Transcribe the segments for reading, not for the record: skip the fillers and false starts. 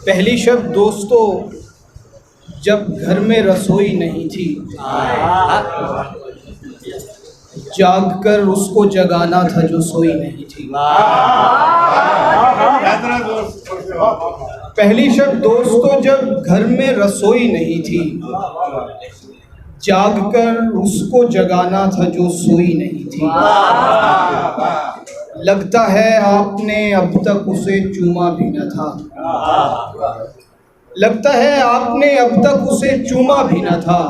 पहली शब दोस्तों जब घर में रसोई नहीं थी, जाग कर उसको जगाना था जो सोई नहीं थी। पहली शब दोस्तों जब घर में रसोई नहीं थी, जाग कर उसको जगाना था जो सोई नहीं थी। लगता है आपने अब तक उसे चूमा भी न था, लगता है आपने अब तक उसे चूमा भी न था।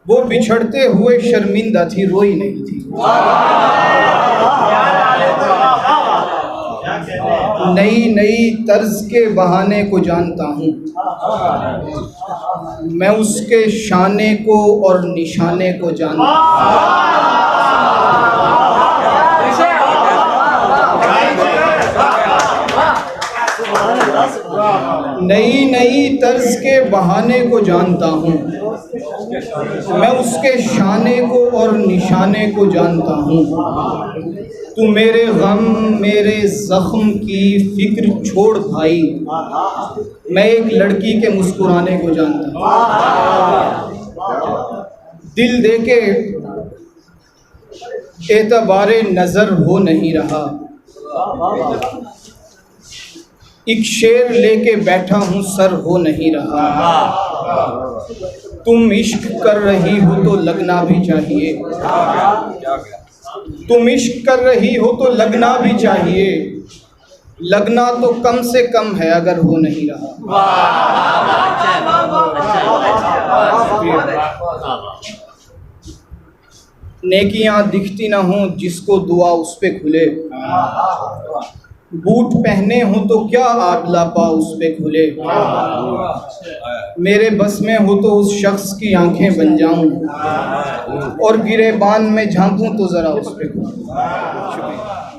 वो बिछड़ते हुए शर्मिंदा थी, रोई नहीं थी। नई नई तर्ज के बहाने को जानता हूँ मैं, उसके शाने को और निशाने को जानता हूँ। नई नई तर्ज के बहाने को जानता हूँ मैं, उसके शाने को और निशाने को जानता हूँ। तू मेरे गम मेरे जख्म की फिक्र छोड़ भाई, मैं एक लड़की के मुस्कुराने को जानता हूँ। दिल देके एतबारे नज़र हो नहीं रहा, एक शेर लेके बैठा हूँ सर हो नहीं रहा। तुम इश्क कर रही हो तो लगना भी चाहिए, तुम इश्क कर रही हो तो लगना भी चाहिए। लगना तो कम से कम है अगर हो नहीं रहा। नेकियां दिखती ना हो जिसको दुआ उस पे खुले, बूट पहने हो तो क्या आटला पा उस पे खुले। मेरे बस में हो तो उस शख्स की आंखें बन जाऊं, और गिरेबान में झांकूं तो ज़रा उस पे खुले। शुक्रिया।